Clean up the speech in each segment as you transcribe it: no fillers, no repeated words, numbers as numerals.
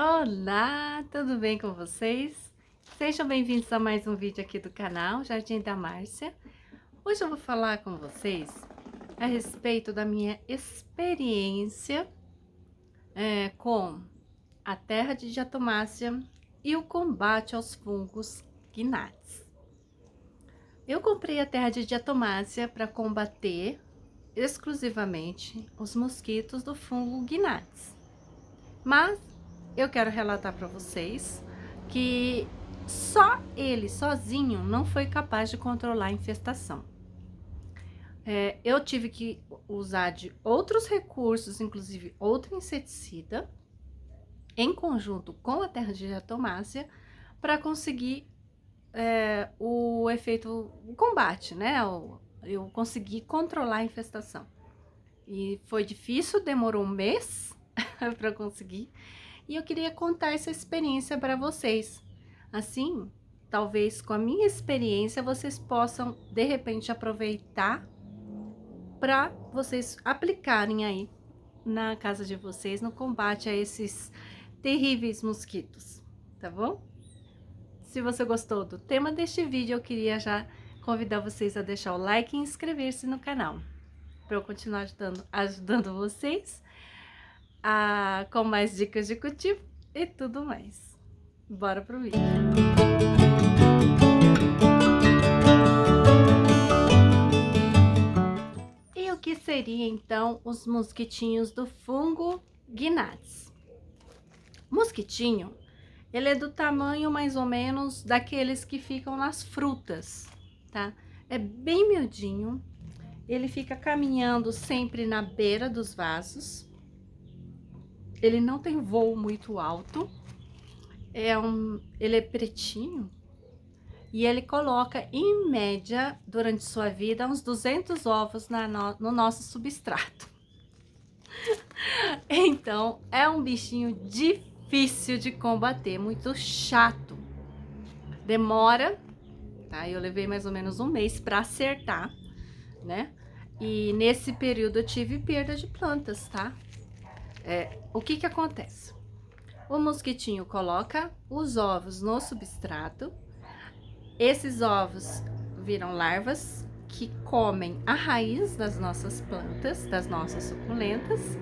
Olá, tudo bem com vocês? Sejam bem-vindos a mais um vídeo aqui do canal Jardim da Márcia. Hoje eu vou falar com vocês a respeito da minha experiência com a terra de diatomácea e o combate aos fungos gnats. Eu comprei a terra de diatomácea para combater exclusivamente os mosquitos do fungo gnats, mas eu quero relatar para vocês que só ele sozinho não foi capaz de controlar a infestação. Eu tive que usar de outros recursos, inclusive outro inseticida, em conjunto com a terra de diatomácea, para conseguir o efeito, o combate, né? Eu consegui controlar a infestação. E foi difícil, demorou um mês para conseguir. E eu queria contar essa experiência para vocês. Assim, talvez com a minha experiência vocês possam de repente aproveitar para vocês aplicarem aí na casa de vocês no combate a esses terríveis mosquitos, tá bom? Se você gostou do tema deste vídeo, eu queria já convidar vocês a deixar o like e inscrever-se no canal, para eu continuar ajudando vocês com mais dicas de cultivo e tudo mais. Bora pro vídeo. E o que seria então os mosquitinhos do fungo gnats? Mosquitinho, ele é do tamanho mais ou menos daqueles que ficam nas frutas, tá? É bem miudinho, ele fica caminhando sempre na beira dos vasos. Ele não tem voo muito alto, ele é pretinho e ele coloca, em média, durante sua vida, uns 200 ovos no nosso substrato. Então, é um bichinho difícil de combater, muito chato. Demora, tá? Eu levei mais ou menos um mês para acertar, né? E nesse período eu tive perda de plantas, tá? O que que acontece? O mosquitinho coloca os ovos no substrato. Esses ovos viram larvas que comem a raiz das nossas plantas, das nossas suculentas,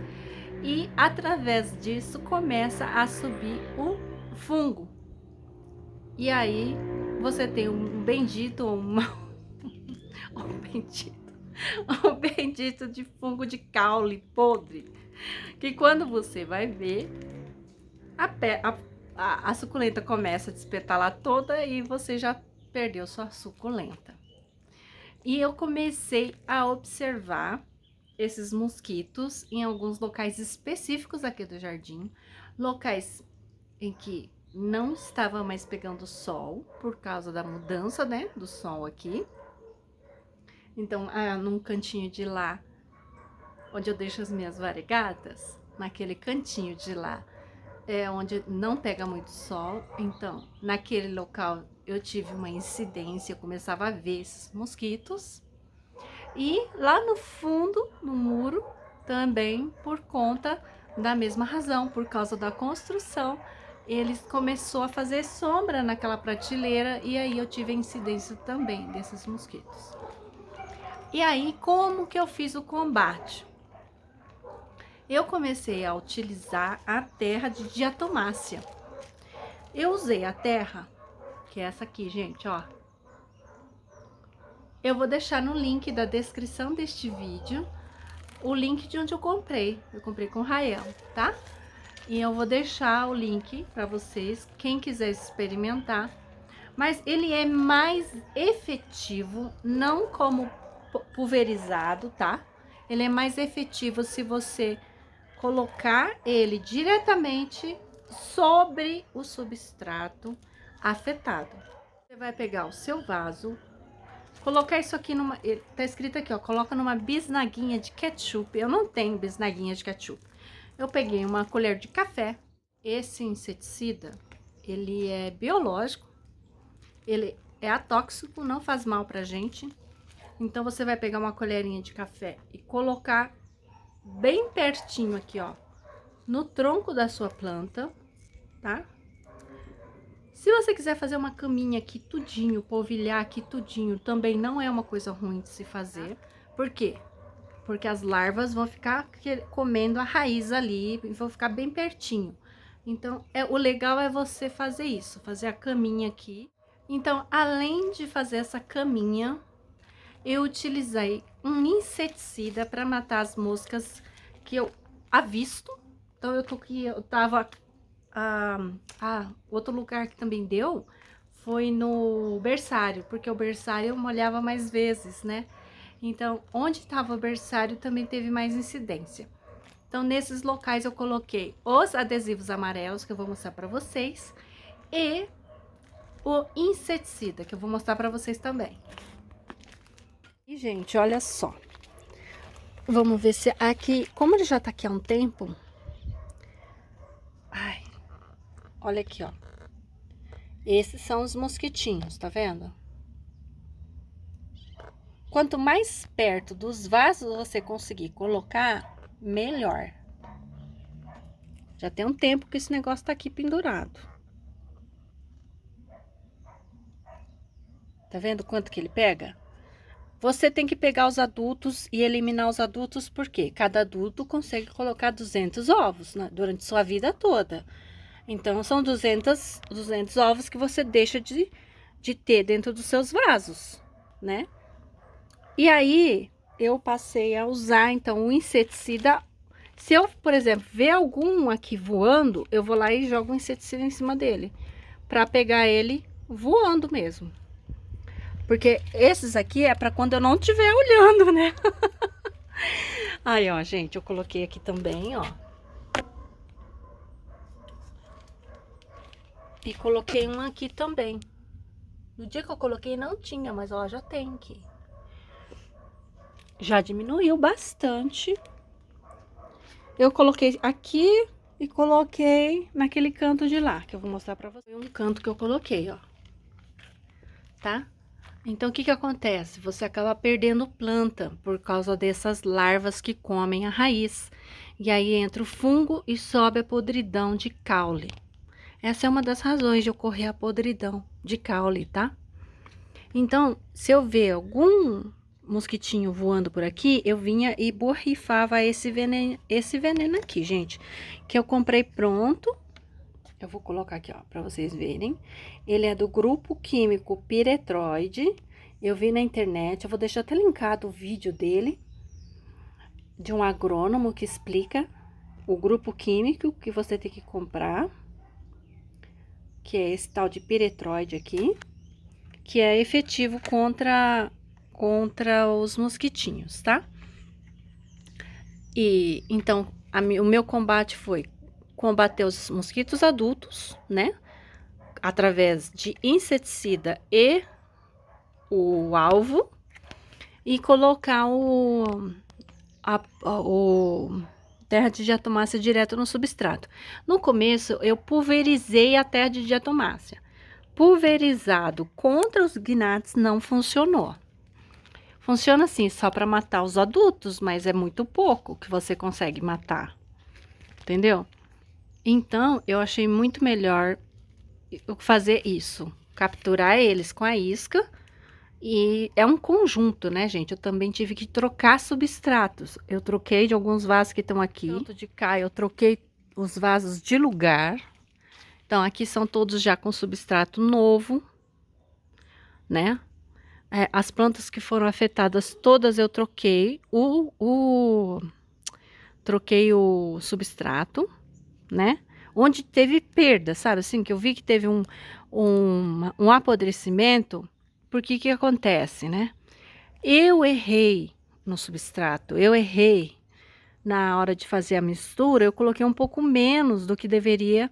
e através disso começa a subir o fungo. E aí você tem um bendito, um bendito de fungo de caule podre, que quando você vai ver, a suculenta começa a despetalar toda e você já perdeu sua suculenta. E eu comecei a observar esses mosquitos em alguns locais específicos aqui do jardim, locais em que não estava mais pegando sol por causa da mudança, né, do sol aqui. Então, num cantinho de lá, onde eu deixo as minhas variegatas, naquele cantinho de lá, é onde não pega muito sol. Então, naquele local eu tive uma incidência, eu começava a ver esses mosquitos. E lá no fundo, no muro, também por conta da mesma razão, por causa da construção, eles começou a fazer sombra naquela prateleira e aí eu tive a incidência também desses mosquitos. E aí, como que eu fiz o combate? Eu comecei a utilizar a terra de diatomácea. Eu usei a terra, que é essa aqui, gente, ó. Eu vou deixar no link da descrição deste vídeo o link de onde eu comprei. Eu comprei com o Rael, tá? E eu vou deixar o link para vocês, quem quiser experimentar. Mas ele é mais efetivo, não como pulverizado, tá? Ele é mais efetivo se você colocar ele diretamente sobre o substrato afetado. Você vai pegar o seu vaso, colocar isso aqui numa... Tá escrito aqui, ó, coloca numa bisnaguinha de ketchup. Eu não tenho bisnaguinha de ketchup. Eu peguei uma colher de café. Esse inseticida, ele é biológico, ele é atóxico, não faz mal pra gente. Então, você vai pegar uma colherinha de café e colocar bem pertinho aqui, ó, no tronco da sua planta. tá? Se você quiser fazer uma caminha aqui tudinho, polvilhar aqui tudinho, também não é uma coisa ruim de se fazer. Por quê? Porque as larvas vão ficar comendo a raiz ali e vão ficar bem pertinho. Então, o legal é você fazer isso, fazer a caminha aqui. Então, além de fazer essa caminha, eu utilizei um inseticida para matar as moscas que eu avisto. Então, eu tava... outro lugar que também deu foi no berçário, porque o berçário eu molhava mais vezes, né? Então, onde estava o berçário também teve mais incidência. Então, nesses locais eu coloquei os adesivos amarelos, que eu vou mostrar para vocês, e o inseticida, que eu vou mostrar para vocês também. E, gente, olha só. Vamos ver se aqui, como ele já tá aqui há um tempo... Ai, olha aqui, ó. Esses são os mosquitinhos, tá vendo? Quanto mais perto dos vasos você conseguir colocar, melhor. Já tem um tempo que esse negócio tá aqui pendurado. Tá vendo quanto que ele pega? Você tem que pegar os adultos e eliminar os adultos, porque cada adulto consegue colocar 200 ovos, né, durante sua vida toda. Então, são 200 ovos que você deixa de ter dentro dos seus vasos, né? E aí, eu passei a usar, então, o inseticida. Se eu, por exemplo, ver algum aqui voando, eu vou lá e jogo um inseticida em cima dele, para pegar ele voando mesmo. Porque esses aqui é para quando eu não estiver olhando, né? Aí, ó, gente, eu coloquei aqui também, ó. E coloquei um aqui também. No dia que eu coloquei não tinha, mas ó, já tem aqui. Já diminuiu bastante. Eu coloquei aqui e coloquei naquele canto de lá, que eu vou mostrar pra vocês. Um canto que eu coloquei, ó. Tá? Então, o que que acontece? Você acaba perdendo planta por causa dessas larvas que comem a raiz. E aí entra o fungo e sobe a podridão de caule. Essa é uma das razões de ocorrer a podridão de caule, tá? Então, se eu ver algum mosquitinho voando por aqui, eu vinha e borrifava esse veneno aqui, gente, que eu comprei pronto. Eu vou colocar aqui, ó, pra vocês verem. Ele é do grupo químico Piretroide. Eu vi na internet, eu vou deixar até linkado o vídeo dele, de um agrônomo que explica o grupo químico que você tem que comprar, que é esse tal de Piretroide aqui, que é efetivo contra os mosquitinhos, tá? E então, o meu combate foi combater os mosquitos adultos, né? Através de inseticida e o alvo, e colocar o terra de diatomácea direto no substrato. No começo, eu pulverizei a terra de diatomácea. Pulverizado contra os gnates não funcionou. Funciona assim, só para matar os adultos, mas é muito pouco que você consegue matar, entendeu? Então, eu achei muito melhor fazer isso, capturar eles com a isca. E é um conjunto, né, gente? Eu também tive que trocar substratos. Eu troquei de alguns vasos que estão aqui. Tanto de cá, eu troquei os vasos de lugar. Então, aqui são todos já com substrato novo, né? As plantas que foram afetadas, todas eu troquei troquei o substrato, né? Onde teve perda, sabe? Assim, que eu vi que teve um apodrecimento. Por que acontece, né? Eu errei no substrato, eu errei na hora de fazer a mistura, eu coloquei um pouco menos do que deveria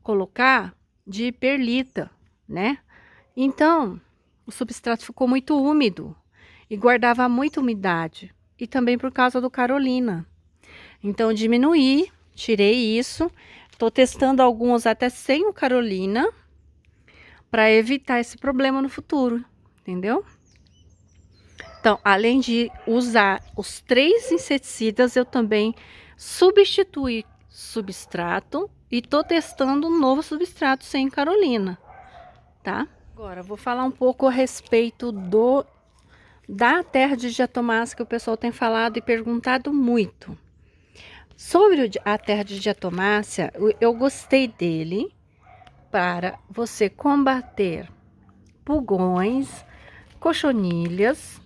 colocar de perlita, né? Então, o substrato ficou muito úmido e guardava muita umidade. E também por causa do Carolina. Então, diminuí, tirei isso. Tô testando alguns até sem o Carolina, para evitar esse problema no futuro, entendeu? Então, além de usar os 3 inseticidas, eu também substituí substrato e tô testando um novo substrato sem Carolina, tá? Agora, vou falar um pouco a respeito da terra de diatomácea que o pessoal tem falado e perguntado muito. Sobre a terra de diatomácea, eu gostei dele para você combater pulgões, cochonilhas.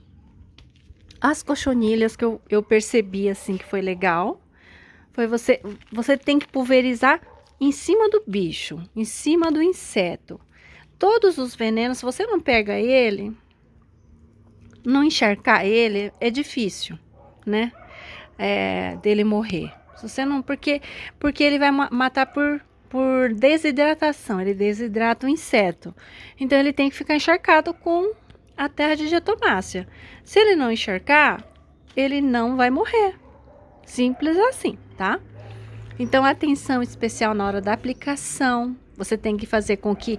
As cochonilhas que eu percebi assim que foi legal, foi você tem que pulverizar em cima do bicho, em cima do inseto. Todos os venenos, se você não pega ele, não encharcar ele, é difícil, né? Dele morrer. Se você não, porque ele vai matar por desidratação, ele desidrata o inseto. Então ele tem que ficar encharcado com a terra de diatomácea. Se ele não encharcar, ele não vai morrer. Simples assim, tá? Então atenção especial na hora da aplicação. Você tem que fazer com que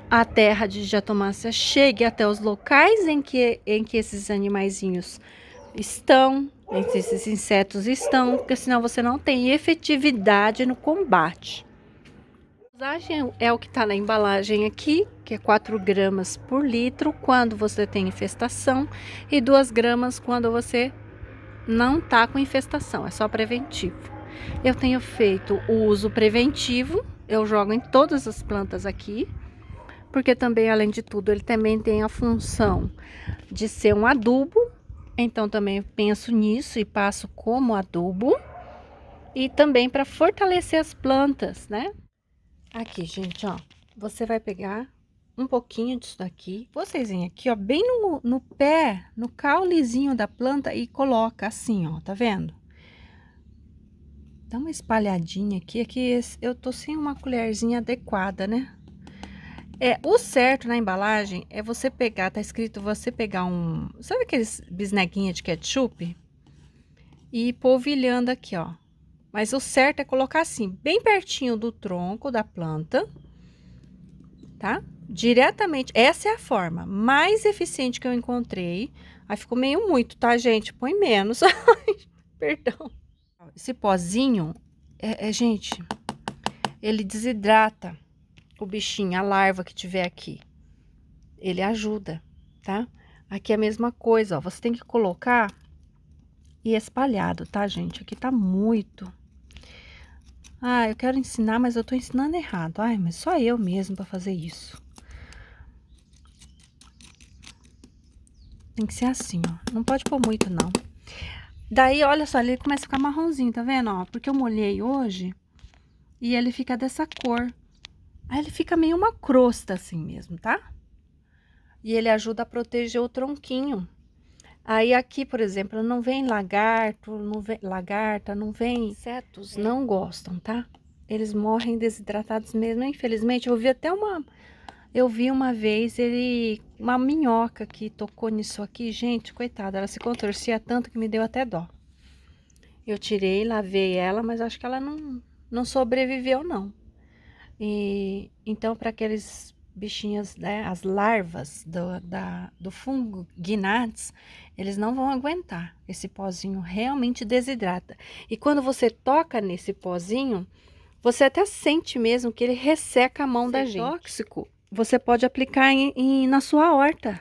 a terra de diatomácea chegue até os locais em que esses animaizinhos estão, esses insetos estão, porque senão você não tem efetividade no combate. A dosagem é o que está na embalagem aqui, que é 4 gramas por litro quando você tem infestação e 2 gramas quando você não tá com infestação, é só preventivo. Eu tenho feito o uso preventivo, eu jogo em todas as plantas aqui, porque também, além de tudo, ele também tem a função de ser um adubo. Então também penso nisso e passo como adubo. E também para fortalecer as plantas, né? Aqui, gente, ó. Você vai pegar um pouquinho disso daqui. Vocês vêm aqui, ó, bem no pé, no caulezinho da planta e coloca assim, ó, tá vendo? Dá uma espalhadinha aqui. Aqui eu tô sem uma colherzinha adequada, né? O certo na embalagem é você pegar, tá escrito você pegar sabe aqueles bisnaguinha de ketchup? E ir polvilhando aqui, ó. Mas o certo é colocar assim, bem pertinho do tronco da planta, tá? Diretamente, essa é a forma mais eficiente que eu encontrei. Aí ficou meio muito, tá, gente? Põe menos. Perdão. Esse pozinho, gente, ele desidrata o bichinho, a larva que tiver aqui. Ele ajuda, tá? Aqui é a mesma coisa, ó. Você tem que colocar e espalhado, tá, gente? Aqui tá muito. Ah, eu quero ensinar, mas eu tô ensinando errado. Ai, mas só eu mesmo pra fazer isso. Tem que ser assim, ó. Não pode pôr muito, não. Daí, olha só, ele começa a ficar marronzinho, tá vendo, ó? Porque eu molhei hoje e ele fica dessa cor. Aí ele fica meio uma crosta assim mesmo, tá? E ele ajuda a proteger o tronquinho. Aí aqui, por exemplo, não vem lagarto, não vem lagarta, não vem insetos, não gostam, tá? Eles morrem desidratados mesmo, infelizmente. Eu vi uma vez uma minhoca que tocou nisso aqui, gente, coitada, ela se contorcia tanto que me deu até dó. Eu tirei, lavei ela, mas acho que ela não sobreviveu, não. E então, para aqueles bichinhos, né, as larvas do fungo Gnats, eles não vão aguentar. Esse pozinho realmente desidrata. E quando você toca nesse pozinho, você até sente mesmo que ele resseca a mão da gente. Tóxico, você pode aplicar na sua horta,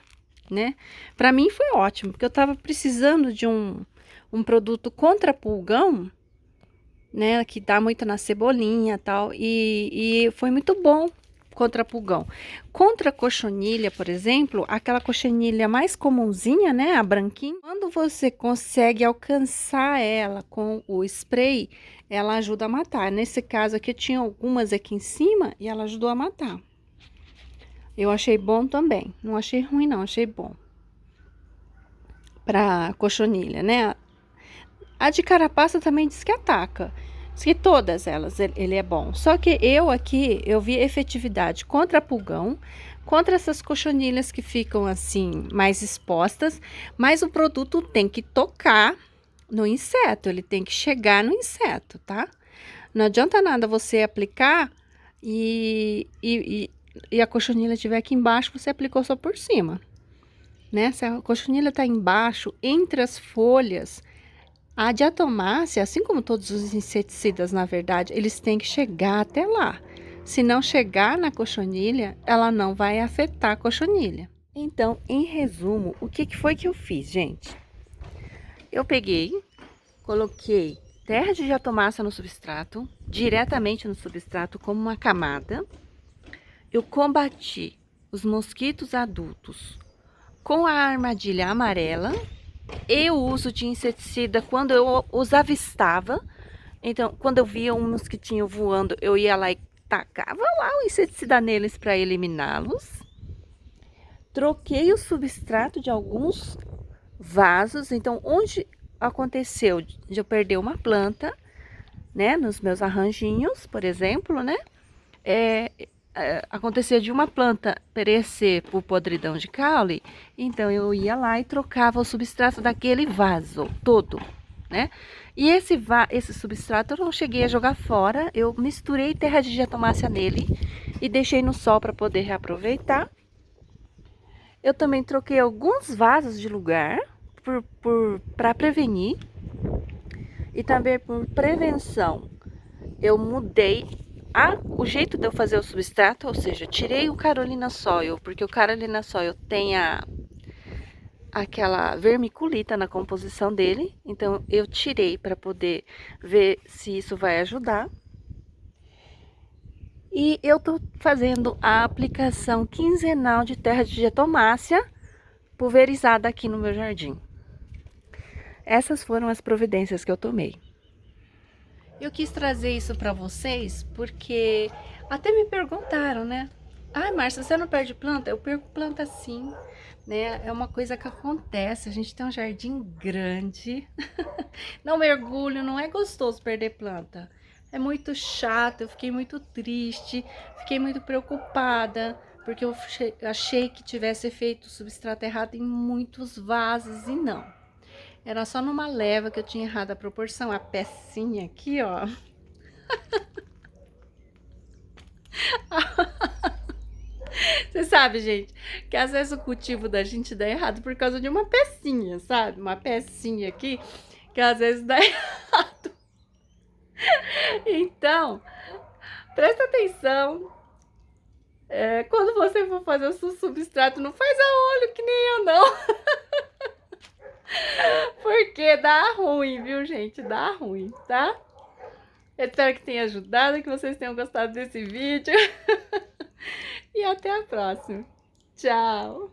né? Para mim foi ótimo, porque eu tava precisando de um produto contra pulgão, né, que dá muito na cebolinha e tal, e foi muito bom contra pulgão. Contra cochonilha, por exemplo, aquela cochonilha mais comunzinha, né, a branquinha, quando você consegue alcançar ela com o spray, ela ajuda a matar. Nesse caso aqui, tinha algumas aqui em cima e ela ajudou a matar. Eu achei bom também, não achei ruim não, achei bom. Pra cochonilha, né? A de carapaça também diz que ataca. Diz que todas elas ele é bom. Só que eu vi efetividade contra pulgão, contra essas cochonilhas que ficam assim mais expostas, mas o produto tem que tocar no inseto, ele tem que chegar no inseto, tá? Não adianta nada você aplicar e a cochonilha estiver aqui embaixo, você aplicou só por cima, né? Se a cochonilha tá embaixo, entre as folhas, A diatomácea, assim como todos os inseticidas, na verdade, eles têm que chegar até lá. Se não chegar na cochonilha, ela não vai afetar a cochonilha. Então, em resumo, o que foi que eu fiz, gente? Eu peguei, coloquei terra de diatomácea no substrato, diretamente no substrato como uma camada. Eu combati os mosquitos adultos com a armadilha amarela e o uso de inseticida quando eu os avistava. Então, quando eu via um mosquitinho voando, eu ia lá e tacava lá o inseticida neles para eliminá-los. Troquei o substrato de alguns vasos. Então, onde aconteceu de eu perder uma planta, né, nos meus arranjinhos, por exemplo, né, acontecia de uma planta perecer por podridão de caule, então eu ia lá e trocava o substrato daquele vaso todo, né? E esse substrato eu não cheguei a jogar fora, eu misturei terra de diatomácea nele e deixei no sol para poder reaproveitar. Eu também troquei alguns vasos de lugar para prevenir e também por prevenção. Eu mudei o jeito de eu fazer o substrato, ou seja, tirei o Carolina Soil, porque o Carolina Soil tem aquela vermiculita na composição dele, então eu tirei para poder ver se isso vai ajudar. E eu tô fazendo a aplicação quinzenal de terra de diatomácea pulverizada aqui no meu jardim. Essas foram as providências que eu tomei. Eu quis trazer isso para vocês porque até me perguntaram, né? Ai, Márcia, você não perde planta? Eu perco planta sim, né? É uma coisa que acontece. A gente tem um jardim grande. Não mergulho, não é gostoso perder planta. É muito chato, eu fiquei muito triste, fiquei muito preocupada, porque eu achei que tivesse feito o substrato errado em muitos vasos e não. Era só numa leva que eu tinha errado a proporção, a pecinha aqui, ó. Você sabe, gente, que às vezes o cultivo da gente dá errado por causa de uma pecinha, sabe? Uma pecinha aqui, que às vezes dá errado. Então, presta atenção. Quando você for fazer o seu substrato, não faz a olho que nem eu, não. Porque dá ruim, viu, gente? Dá ruim, tá? Eu espero que tenha ajudado, que vocês tenham gostado desse vídeo. E até a próxima. Tchau!